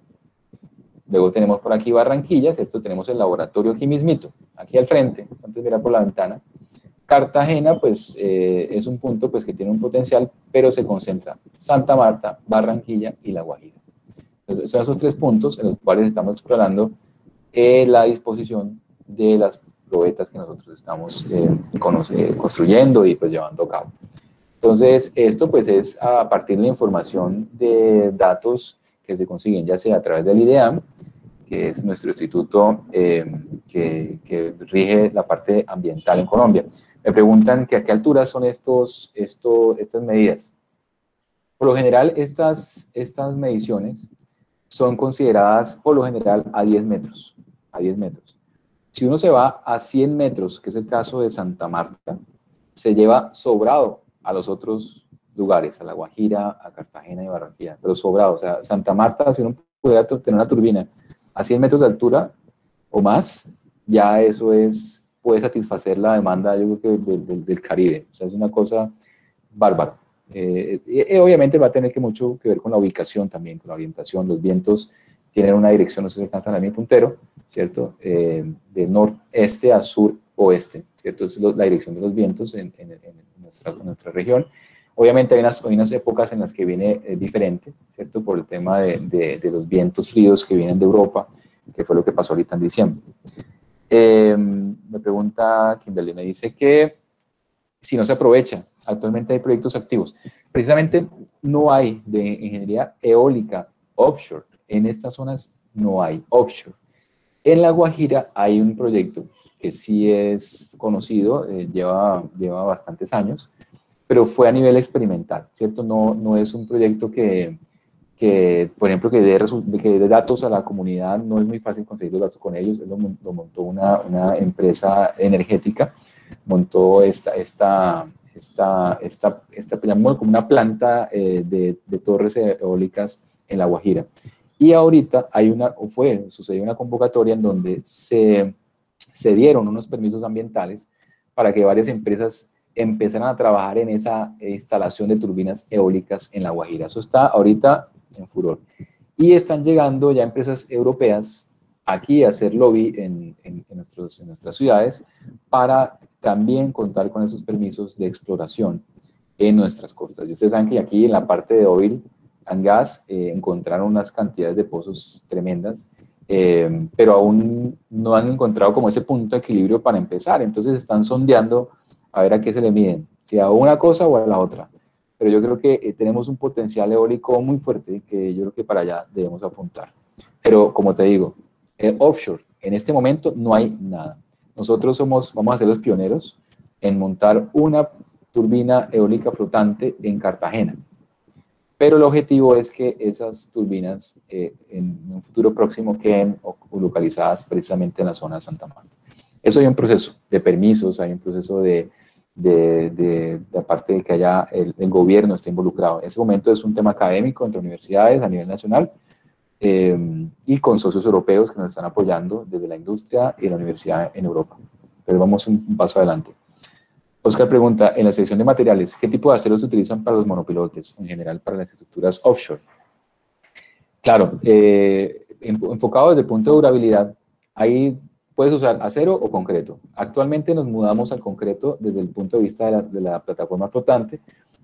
Luego tenemos por aquí Barranquilla, ¿cierto? Tenemos el laboratorio aquí mismito, aquí al frente, antes de mirar por la ventana. Cartagena, pues, es un punto pues, que tiene un potencial, pero se concentra Santa Marta, Barranquilla y La Guajira. Entonces, son esos 3 puntos en los cuales estamos explorando la disposición de las probetas que nosotros estamos construyendo y pues llevando a cabo. Entonces, esto pues es a partir de la información de datos que se consiguen ya sea a través del IDEAM, que es nuestro instituto que rige la parte ambiental en Colombia. Me preguntan que a qué altura son estas medidas. Por lo general, estas mediciones son consideradas, por lo general, a 10 metros. A 10 metros. Si uno se va a 100 metros, que es el caso de Santa Marta, se lleva sobrado a los otros lugares, a La Guajira, a Cartagena y Barranquilla, pero sobrado. O sea, Santa Marta, si uno pudiera tener una turbina a 100 metros de altura o más, ya eso puede satisfacer la demanda, yo creo que del Caribe. O sea, es una cosa bárbara. Obviamente va a tener mucho que ver con la ubicación también, con la orientación. Los vientos tienen una dirección, no sé si alcanzan a mi puntero, ¿cierto? De noreste a sur-oeste, ¿cierto? Es la dirección de los vientos en nuestra región. Obviamente hay unas épocas en las que viene diferente, ¿cierto? Por el tema de los vientos fríos que vienen de Europa, que fue lo que pasó ahorita en diciembre. Me pregunta Kimberly, me dice que si no se aprovecha, actualmente hay proyectos activos. Precisamente no hay de ingeniería eólica offshore. En estas zonas no hay offshore. En La Guajira hay un proyecto que sí es conocido, lleva bastantes años, pero fue a nivel experimental, ¿cierto? No es un proyecto que por ejemplo, que dé datos a la comunidad. No es muy fácil conseguir los datos con ellos. Lo montó una empresa energética, montó como una planta de torres eólicas en La Guajira. Y ahorita sucedió una convocatoria en donde se dieron unos permisos ambientales para que varias empresas empezaran a trabajar en esa instalación de turbinas eólicas en La Guajira. Eso está ahorita en furor. Y están llegando ya empresas europeas aquí a hacer lobby en nuestras ciudades para también contar con esos permisos de exploración en nuestras costas. Y ustedes saben que aquí en la parte de oil and gas encontraron unas cantidades de pozos tremendas, pero aún no han encontrado como ese punto de equilibrio para empezar. Entonces están sondeando a ver a qué se le miden, si a una cosa o a la otra. Pero yo creo que tenemos un potencial eólico muy fuerte que yo creo que para allá debemos apuntar. Pero como te digo, offshore, en este momento no hay nada. Nosotros vamos a ser los pioneros en montar una turbina eólica flotante en Cartagena. Pero el objetivo es que esas turbinas en un futuro próximo queden localizadas precisamente en la zona de Santa Marta. Eso hay un proceso de permisos, hay un proceso de aparte de que haya el gobierno esté involucrado. En ese momento es un tema académico entre universidades a nivel nacional y con socios europeos que nos están apoyando desde la industria y la universidad en Europa. Pero vamos un paso adelante. Oscar pregunta, en la selección de materiales, ¿qué tipo de aceros se utilizan para los monopilotes, en general para las estructuras offshore? Claro, enfocado desde el punto de durabilidad, ahí puedes usar acero o concreto. Actualmente nos mudamos al concreto desde el punto de vista de la plataforma flotante,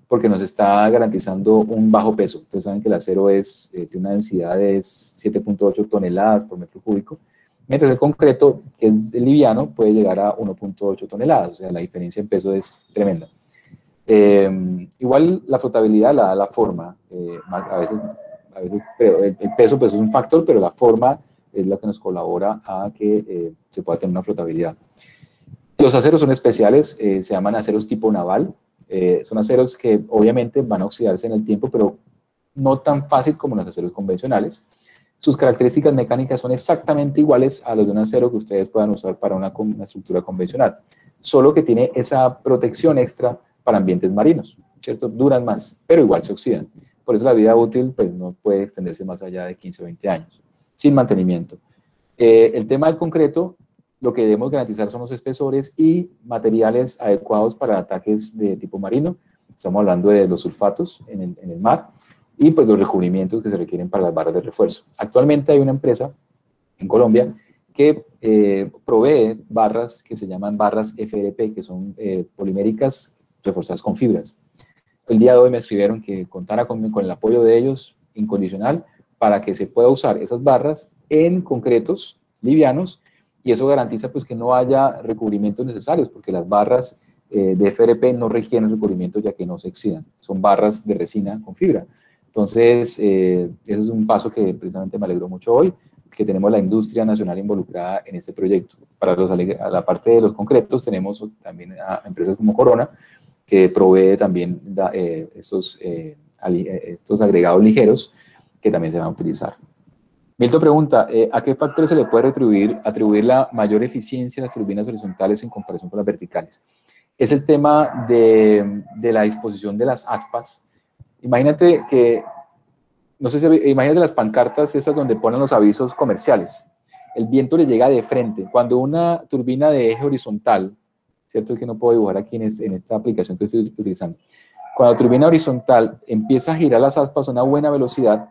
porque nos está garantizando un bajo peso. Ustedes saben que el acero tiene una densidad de 7.8 toneladas por metro cúbico, mientras el concreto, que es liviano, puede llegar a 1.8 toneladas, o sea, la diferencia en peso es tremenda. Igual la flotabilidad la da la forma, a veces pero el peso pues, es un factor, pero la forma es lo que nos colabora a que se pueda tener una flotabilidad. Los aceros son especiales, se llaman aceros tipo naval, son aceros que obviamente van a oxidarse en el tiempo, pero no tan fácil como los aceros convencionales. Sus características mecánicas son exactamente iguales a los de un acero que ustedes puedan usar para una estructura convencional, solo que tiene esa protección extra para ambientes marinos, ¿cierto? Duran más, pero igual se oxidan. Por eso la vida útil pues, no puede extenderse más allá de 15 o 20 años, sin mantenimiento. El tema del concreto, lo que debemos garantizar son los espesores y materiales adecuados para ataques de tipo marino. Estamos hablando de los sulfatos en el mar, y pues los recubrimientos que se requieren para las barras de refuerzo. Actualmente hay una empresa en Colombia que provee barras que se llaman barras FRP, que son poliméricas reforzadas con fibras. El día de hoy me escribieron que contara con el apoyo de ellos incondicional para que se pueda usar esas barras en concretos livianos, y eso garantiza pues que no haya recubrimientos necesarios, porque las barras de FRP no requieren recubrimientos ya que no se oxidan, son barras de resina con fibra. Entonces, ese es un paso que precisamente me alegró mucho hoy, que tenemos la industria nacional involucrada en este proyecto. Para la parte de los concretos tenemos también a empresas como Corona, que provee también estos agregados ligeros que también se van a utilizar. Milton pregunta, ¿a qué factores se le puede atribuir la mayor eficiencia de las turbinas horizontales en comparación con las verticales? Es el tema de la disposición de las aspas. Imagínate que, no sé si, imagínate las pancartas estas donde ponen los avisos comerciales. El viento le llega de frente. Cuando una turbina de eje horizontal, cierto es que no puedo dibujar aquí en esta aplicación que estoy utilizando. Cuando la turbina horizontal empieza a girar las aspas a una buena velocidad,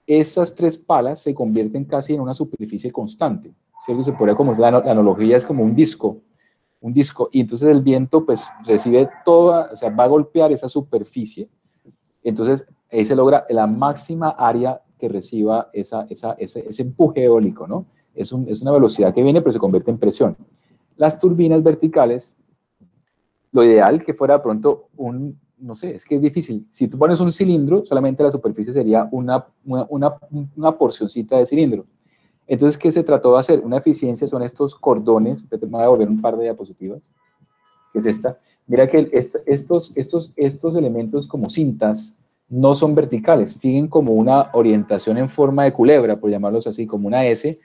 esas tres palas se convierten casi en una superficie constante, ¿cierto? Se podría como la analogía es como un disco, y entonces el viento pues recibe toda, o sea, va a golpear esa superficie. Entonces, ahí se logra la máxima área que reciba ese empuje eólico, ¿no? Es una velocidad que viene, pero se convierte en presión. Las turbinas verticales, lo ideal que fuera de pronto no sé, es que es difícil. Si tú pones un cilindro, solamente la superficie sería una porcioncita de cilindro. Entonces, ¿qué se trató de hacer? Una eficiencia son estos cordones, me voy a volver un par de diapositivas, que es esta. Mira que estos elementos como cintas no son verticales, siguen como una orientación en forma de culebra, por llamarlos así, como una S,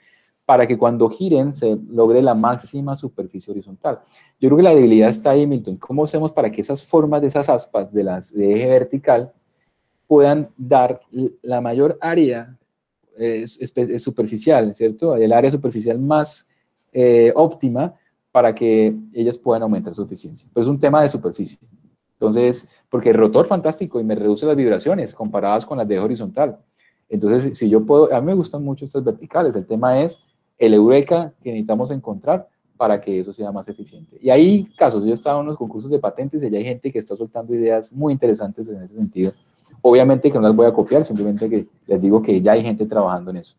para que cuando giren se logre la máxima superficie horizontal. Yo creo que la debilidad está ahí, Milton. ¿Cómo hacemos para que esas formas de esas aspas de eje vertical puedan dar la mayor área superficial, ¿cierto? El área superficial más óptima para que ellas puedan aumentar su eficiencia. Pero es un tema de superficie. Entonces, porque el rotor fantástico y me reduce las vibraciones comparadas con las de horizontal. Entonces, si yo puedo, a mí me gustan mucho estas verticales. El tema es el eureka que necesitamos encontrar para que eso sea más eficiente. Y hay casos, yo he estado en los concursos de patentes y ya hay gente que está soltando ideas muy interesantes en ese sentido. Obviamente que no las voy a copiar, simplemente que les digo que ya hay gente trabajando en eso.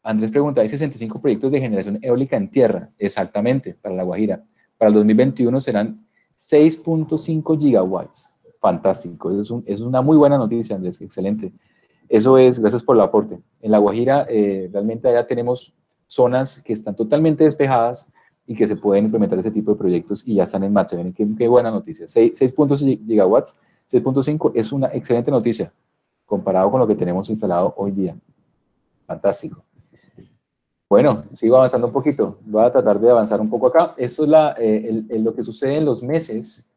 Andrés pregunta, ¿hay 65 proyectos de generación eólica en tierra? Exactamente, para La Guajira. Para el 2021 serán 6.5 gigawatts. Fantástico, eso es una muy buena noticia, Andrés, excelente. Eso es, gracias por el aporte. En La Guajira, realmente allá tenemos zonas que están totalmente despejadas y que se pueden implementar ese tipo de proyectos y ya están en marcha. Miren qué buena noticia. 6.6 gigawatts, 6.5 es una excelente noticia comparado con lo que tenemos instalado hoy día. Fantástico. Bueno, sigo avanzando un poquito. Voy a tratar de avanzar un poco acá. Esto es lo que sucede en los meses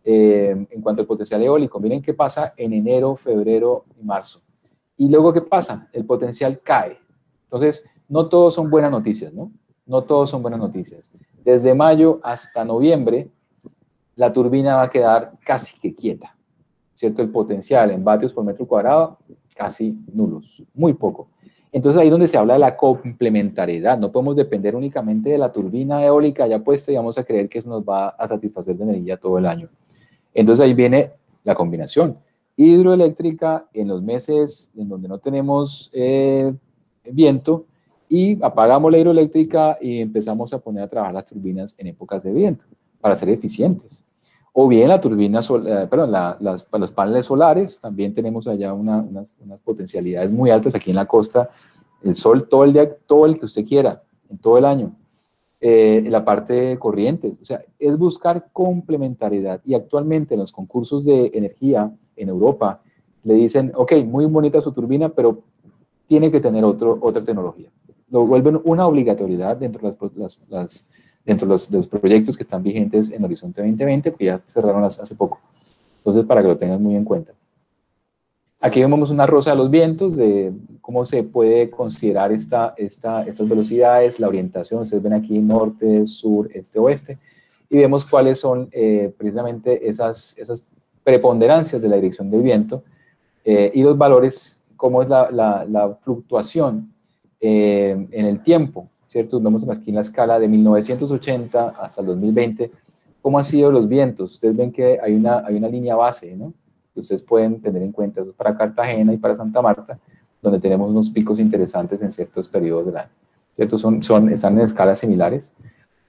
en cuanto al potencial eólico. Miren qué pasa en enero, febrero y marzo. Y luego, ¿qué pasa? El potencial cae. Entonces, no todos son buenas noticias, ¿no? No todos son buenas noticias. Desde mayo hasta noviembre, la turbina va a quedar casi que quieta, ¿cierto? El potencial en vatios por metro cuadrado, casi nulos, muy poco. Entonces, ahí es donde se habla de la complementariedad. No podemos depender únicamente de la turbina eólica ya puesta y vamos a creer que eso nos va a satisfacer de energía todo el año. Entonces, ahí viene la combinación hidroeléctrica en los meses en donde no tenemos viento, y apagamos la hidroeléctrica y empezamos a poner a trabajar las turbinas en épocas de viento para ser eficientes. O bien la turbina, los paneles solares, también tenemos allá unas potencialidades muy altas aquí en la costa, el sol todo el día, todo el que usted quiera, en todo el año. La parte de corrientes, o sea, es buscar complementariedad. Y actualmente en los concursos de energía en Europa le dicen, ok, muy bonita su turbina, pero tiene que tener otra tecnología. Lo vuelven una obligatoriedad dentro de los proyectos que están vigentes en Horizonte 2020, que ya cerraron hace poco. Entonces, para que lo tengan muy en cuenta. Aquí vemos una rosa de los vientos, de cómo se puede considerar estas velocidades, la orientación. Ustedes ven aquí norte, sur, este, oeste, y vemos cuáles son precisamente esas preponderancias de la dirección del viento y los valores, cómo es la fluctuación en el tiempo, ¿cierto? Vemos aquí en la escala de 1980 hasta el 2020, cómo han sido los vientos. Ustedes ven que hay una línea base, ¿no? Que ustedes pueden tener en cuenta. Eso es para Cartagena y para Santa Marta, donde tenemos unos picos interesantes en ciertos periodos del año, ¿cierto? Están en escalas similares.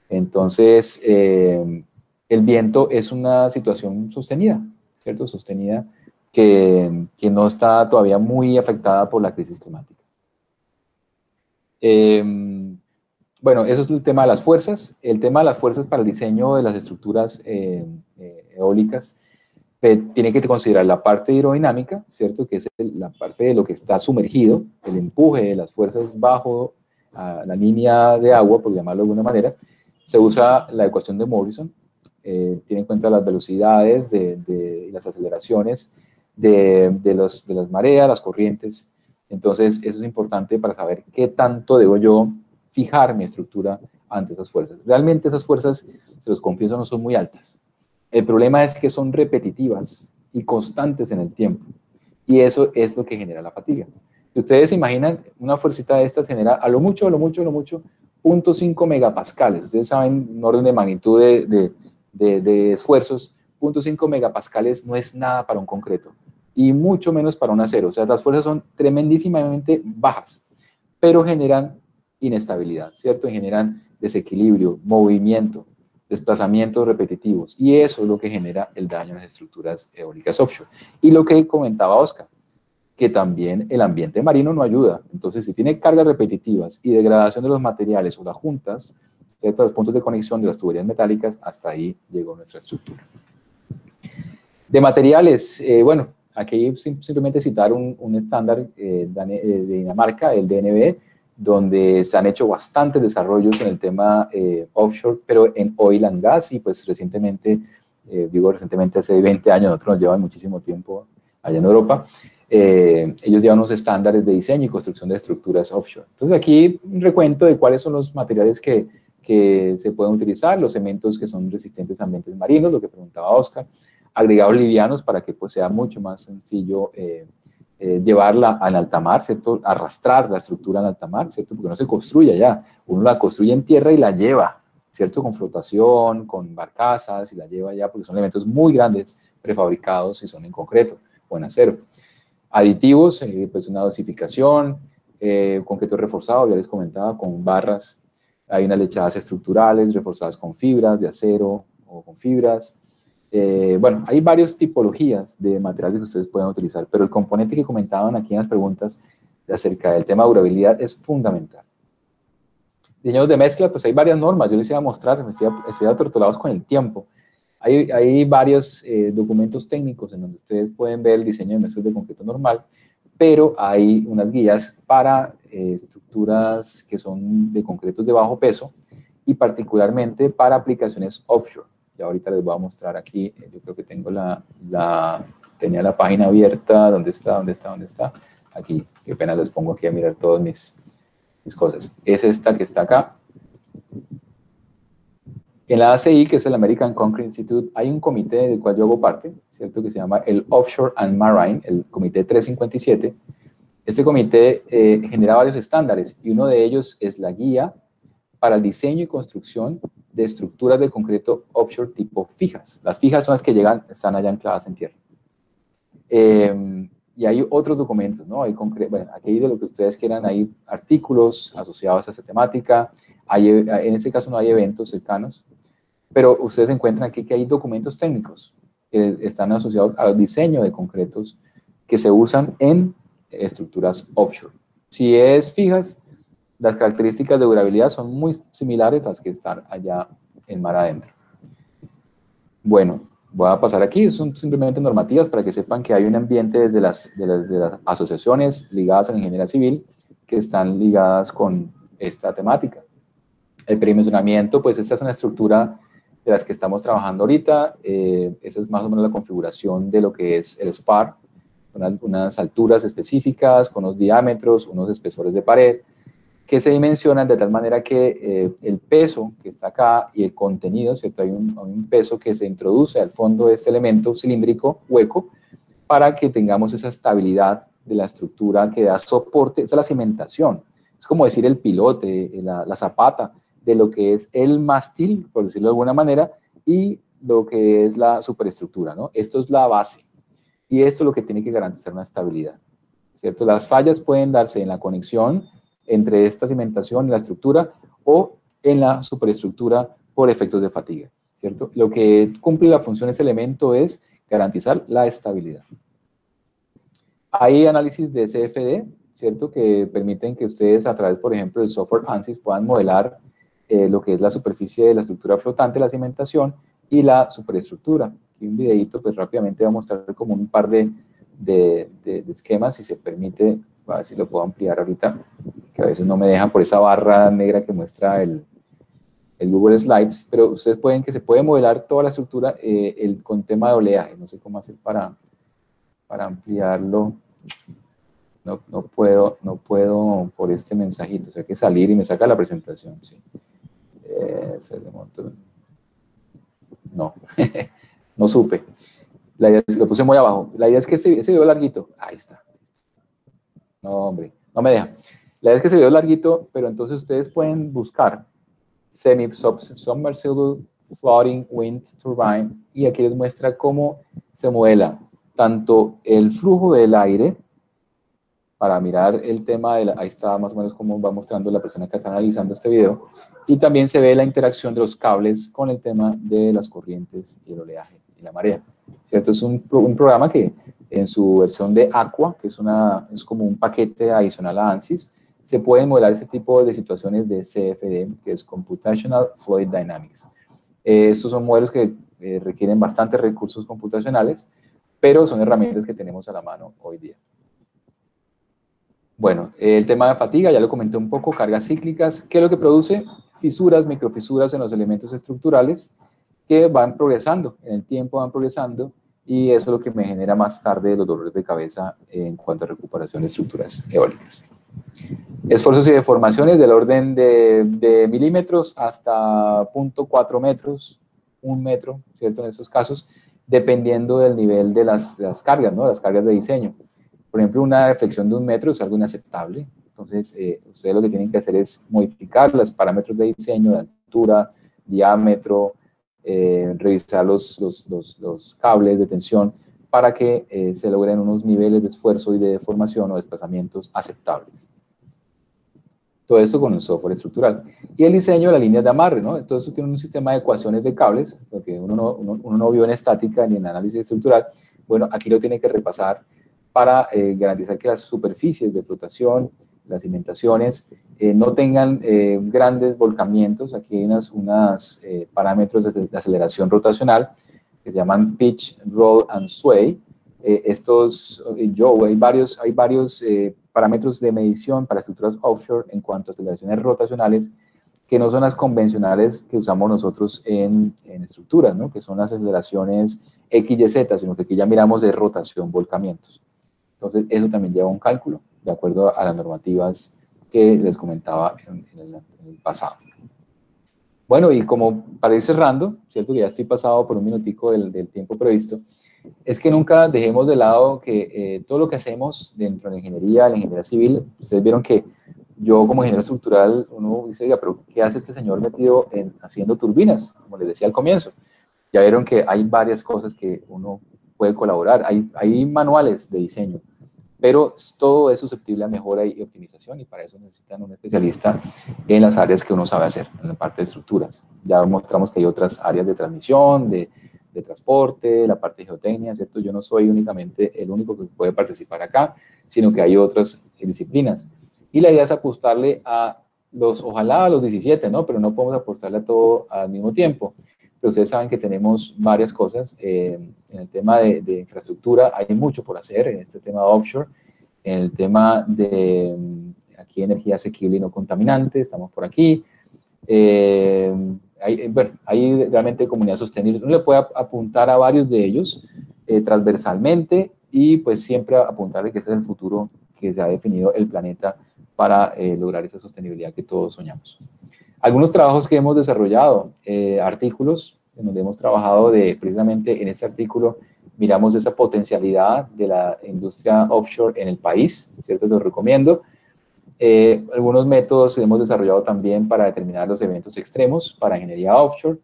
Entonces, el viento es una situación sostenida, ¿cierto? Sostenida que no está todavía muy afectada por la crisis climática. Bueno, eso es el tema de las fuerzas. El tema de las fuerzas para el diseño de las estructuras eólicas tiene que considerar la parte hidrodinámica, ¿cierto? Que es la parte de lo que está sumergido, el empuje de las fuerzas bajo la línea de agua, por llamarlo de alguna manera. Se usa la ecuación de Morrison, tiene en cuenta las velocidades y las aceleraciones de las mareas, las corrientes. Entonces, eso es importante para saber qué tanto debo yo fijar mi estructura ante esas fuerzas. Realmente esas fuerzas, se los confieso, no son muy altas. El problema es que son repetitivas y constantes en el tiempo. Y eso es lo que genera la fatiga. Si ustedes se imaginan, una fuercita de estas genera a lo mucho, 0.5 megapascales. Ustedes saben, un orden de magnitud de esfuerzos, 0.5 megapascales no es nada para un concreto. Y mucho menos para un acero. O sea, las fuerzas son tremendísimamente bajas, pero generan inestabilidad, ¿cierto? Y generan desequilibrio, movimiento, desplazamientos repetitivos. Y eso es lo que genera el daño en las estructuras eólicas offshore. Y lo que comentaba Oscar, que también el ambiente marino no ayuda. Entonces, si tiene cargas repetitivas y degradación de los materiales o las juntas, ¿cierto? Los puntos de conexión de las tuberías metálicas, hasta ahí llegó nuestra estructura. De materiales, bueno, aquí simplemente citar un estándar de Dinamarca, el DNV, donde se han hecho bastantes desarrollos en el tema offshore, pero en oil and gas, y pues recientemente, recientemente hace 20 años, nosotros nos llevan muchísimo tiempo allá en Europa, ellos llevan unos estándares de diseño y construcción de estructuras offshore. Entonces aquí un recuento de cuáles son los materiales que se pueden utilizar, los cementos que son resistentes a ambientes marinos, lo que preguntaba Oscar, agregados livianos para que pues, sea mucho más sencillo llevarla al alta mar, ¿cierto? Arrastrar la estructura al alta mar, ¿cierto? Porque no se construye allá, uno la construye en tierra y la lleva, ¿cierto? Con flotación, con barcazas, y la lleva allá porque son elementos muy grandes, prefabricados y son en concreto o en acero. Aditivos, pues una dosificación, concreto reforzado, ya les comentaba, con barras, hay unas lechadas estructurales reforzadas con fibras de acero o con fibras. Bueno, hay varias tipologías de materiales que ustedes pueden utilizar, pero el componente que comentaban aquí en las preguntas acerca del tema de durabilidad es fundamental. diseños de mezcla, pues hay varias normas. Yo les iba a mostrar, estoy atortolados con el tiempo. Hay varios documentos técnicos en donde ustedes pueden ver el diseño de mezclas de concreto normal, pero hay unas guías para estructuras que son de concretos de bajo peso y particularmente para aplicaciones offshore. Y ahorita les voy a mostrar aquí, yo creo que tengo tenía la página abierta. ¿Dónde está? Aquí, qué pena, les pongo aquí a mirar todas mis cosas. Es esta que está acá. En la ACI, que es el American Concrete Institute, hay un comité del cual yo hago parte, ¿cierto? Que se llama el Offshore and Marine, el comité 357. Este comité genera varios estándares y uno de ellos es la guía para el diseño y construcción de estructuras de concreto offshore tipo fijas. Las fijas son las que están allá ancladas en tierra. Y hay otros documentos, ¿no? Bueno, aquí de lo que ustedes quieran, hay artículos asociados a esta temática. En este caso no hay eventos cercanos, pero ustedes encuentran aquí que hay documentos técnicos que están asociados al diseño de concretos que se usan en estructuras offshore. Si es fijas, las características de durabilidad son muy similares a las que están allá en mar adentro. Bueno, voy a pasar aquí, son simplemente normativas para que sepan que hay un ambiente desde las asociaciones ligadas a la ingeniería civil que están ligadas con esta temática. El predimensionamiento, pues esta es una estructura de las que estamos trabajando ahorita. Esa es más o menos la configuración de lo que es el SPAR, unas alturas específicas, con unos diámetros, unos espesores de pared, que se dimensionan de tal manera que el peso que está acá y el contenido, ¿cierto? Hay un peso que se introduce al fondo de este elemento cilíndrico hueco para que tengamos esa estabilidad de la estructura que da soporte. Esa es la cimentación. Es como decir el pilote, la zapata de lo que es el mástil, por decirlo de alguna manera, y lo que es la superestructura, ¿no? Esto es la base. Y esto es lo que tiene que garantizar una estabilidad, ¿cierto? Las fallas pueden darse en la conexión entre esta cimentación y la estructura o en la superestructura por efectos de fatiga, ¿cierto? Lo que cumple la función de este elemento es garantizar la estabilidad. Hay análisis de CFD, ¿cierto? Que permiten que ustedes a través, por ejemplo, del software ANSYS puedan modelar lo que es la superficie de la estructura flotante, la cimentación y la superestructura. Aquí un videito, pues rápidamente va a mostrar como un par de esquemas, si se permite, a ver si lo puedo ampliar ahorita, que a veces no me dejan por esa barra negra que muestra el Google Slides, pero ustedes pueden que se puede modelar toda la estructura con tema de oleaje. No sé cómo hacer para ampliarlo. No puedo por este mensajito, o sea, hay que salir y me saca la presentación, sí. No, no supe. La idea es que lo puse muy abajo. La idea es que ese video larguito, ahí está. No, hombre, no me deja. La idea es que ese video larguito, pero entonces ustedes pueden buscar Semi-Submersible Floating Wind Turbine y aquí les muestra cómo se modela tanto el flujo del aire para mirar el tema ahí está más o menos como va mostrando la persona que está analizando este video, y también se ve la interacción de los cables con el tema de las corrientes y el oleaje y la marea, ¿cierto? Es un programa que en su versión de Aqua, que es como un paquete adicional a ANSYS, se pueden modelar este tipo de situaciones de CFD, que es Computational Fluid Dynamics. Estos son modelos que requieren bastantes recursos computacionales, pero son herramientas que tenemos a la mano hoy día. Bueno, el tema de fatiga, ya lo comenté un poco, cargas cíclicas, ¿qué es lo que produce? Fisuras, microfisuras en los elementos estructurales que van progresando, en el tiempo van progresando, y eso es lo que me genera más tarde los dolores de cabeza en cuanto a recuperación de estructuras eólicas. Esfuerzos y deformaciones del orden de milímetros hasta 0.4 metros, 1 metro, ¿cierto? En estos casos, dependiendo del nivel de las cargas, ¿no? Las cargas de diseño. Por ejemplo, una deflexión de 1 metro es algo inaceptable. Entonces, ustedes lo que tienen que hacer es modificar los parámetros de diseño, de altura, diámetro, revisar los cables de tensión para que se logren unos niveles de esfuerzo y de deformación o desplazamientos aceptables. Todo eso con un software estructural. Y el diseño de las líneas de amarre, ¿no? Todo eso tiene un sistema de ecuaciones de cables, porque uno no vio en estática ni en análisis estructural. Bueno, aquí lo tiene que repasar para garantizar que las superficies de flotación, las cimentaciones no tengan grandes volcamientos. Aquí hay unos parámetros de aceleración rotacional que se llaman pitch, roll and sway. Hay varios parámetros de medición para estructuras offshore en cuanto a aceleraciones rotacionales que no son las convencionales que usamos nosotros en estructuras, ¿no? Que son las aceleraciones X, Y, Z, sino que aquí ya miramos de rotación, volcamientos. Entonces, eso también lleva un cálculo de acuerdo a las normativas que les comentaba en el pasado. Bueno, y como para ir cerrando, cierto que ya estoy pasado por un minutico del tiempo previsto, es que nunca dejemos de lado que todo lo que hacemos dentro de la ingeniería civil, ustedes vieron que yo como ingeniero estructural, uno dice, oiga, pero ¿qué hace este señor metido haciendo turbinas? Como les decía al comienzo. Ya vieron que hay varias cosas que uno puede colaborar. Hay manuales de diseño, pero todo es susceptible a mejora y optimización, y para eso necesitan un especialista en las áreas que uno sabe hacer, en la parte de estructuras. Ya mostramos que hay otras áreas de transmisión, de transporte, la parte de geotecnia, ¿cierto? Yo no soy únicamente el único que puede participar acá, sino que hay otras disciplinas. Y la idea es apostarle ojalá a los 17, ¿no? Pero no podemos apostarle a todo al mismo tiempo. Pero ustedes saben que tenemos varias cosas. En el tema de infraestructura hay mucho por hacer, en este tema de offshore, en el tema de aquí energía asequible y no contaminante, estamos por aquí. Hay realmente comunidad sostenible. Uno le puede apuntar a varios de ellos transversalmente y pues siempre apuntarle que ese es el futuro que se ha definido el planeta para lograr esa sostenibilidad que todos soñamos. Algunos trabajos que hemos desarrollado, artículos en donde hemos trabajado precisamente en este artículo, miramos esa potencialidad de la industria offshore en el país, ¿cierto? Te lo recomiendo. Algunos métodos que hemos desarrollado también para determinar los eventos extremos para ingeniería offshore.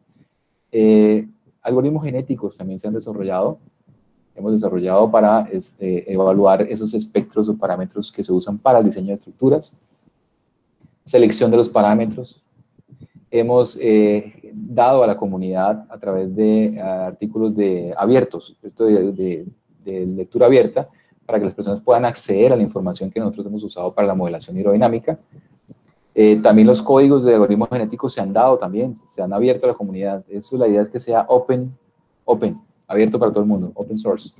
Algoritmos genéticos también se han desarrollado. Hemos desarrollado para evaluar esos espectros o parámetros que se usan para el diseño de estructuras. Selección de los parámetros. Hemos dado a la comunidad a través de artículos abiertos, de lectura abierta, para que las personas puedan acceder a la información que nosotros hemos usado para la modelación hidrodinámica. También los códigos de algoritmos genéticos se han dado también, se han abierto a la comunidad. La idea es que sea open, abierto para todo el mundo, open source.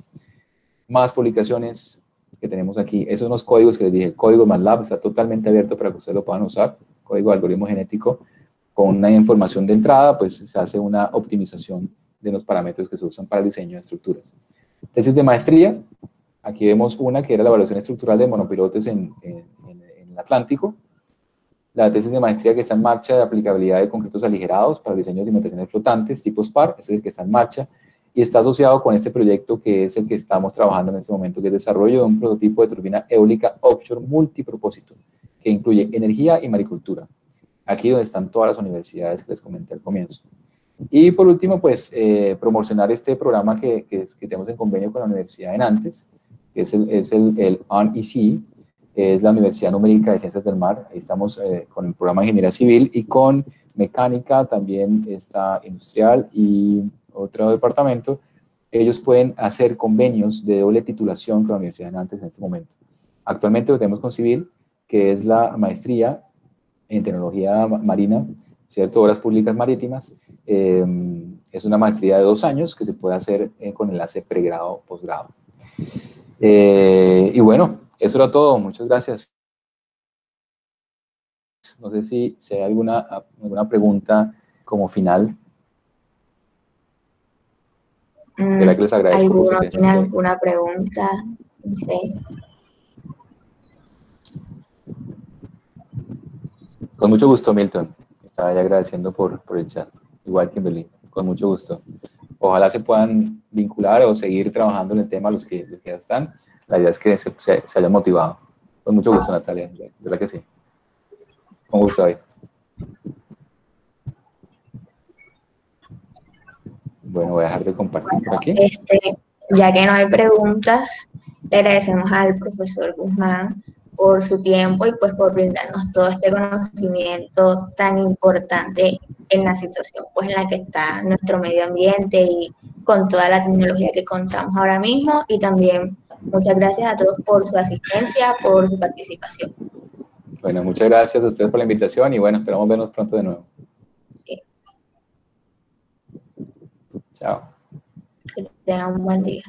Más publicaciones que tenemos aquí. Esos son los códigos que les dije. El código MATLAB está totalmente abierto para que ustedes lo puedan usar. Código de algoritmo genético. Con una información de entrada, pues se hace una optimización de los parámetros que se usan para el diseño de estructuras. Tesis de maestría. Aquí vemos una que era la evaluación estructural de monopilotes en el Atlántico. La tesis de maestría que está en marcha de aplicabilidad de concretos aligerados para el diseño de cimentaciones flotantes tipo SPAR, este es el que está en marcha, y está asociado con este proyecto que es el que estamos trabajando en este momento, que es el desarrollo de un prototipo de turbina eólica offshore multipropósito, que incluye energía y maricultura. Aquí donde están todas las universidades que les comenté al comienzo. Y por último, pues, promocionar este programa que tenemos en convenio con la Universidad de Nantes, que es el UNEC, es la Universidad Numérica de Ciencias del Mar. Ahí estamos con el programa de Ingeniería Civil y con Mecánica, también está Industrial y otro departamento. Ellos pueden hacer convenios de doble titulación con la Universidad de Nantes en este momento. Actualmente lo tenemos con Civil, que es la maestría en tecnología marina, ¿cierto? Obras públicas marítimas. Es una maestría de 2 años que se puede hacer con enlace pregrado, posgrado. Y bueno, eso era todo. Muchas gracias. No sé si hay alguna pregunta como final. De la que les agradezco. ¿Alguno tiene alguna pregunta? No sé. Con mucho gusto, Milton. Estaba ya agradeciendo por el chat. Igual, Kimberly, con mucho gusto. Ojalá se puedan vincular o seguir trabajando en el tema los que ya están. La idea es que se hayan motivado. Con mucho gusto, Natalia. De verdad que sí. Con gusto hoy. Bueno, voy a dejar de compartir por aquí. Ya que no hay preguntas, le agradecemos al profesor Guzmán por su tiempo y pues por brindarnos todo este conocimiento tan importante en la situación pues en la que está nuestro medio ambiente y con toda la tecnología que contamos ahora mismo, y también muchas gracias a todos por su asistencia, por su participación. Bueno, muchas gracias a ustedes por la invitación y bueno, esperamos vernos pronto de nuevo. Sí, Chao. que tengan un buen día.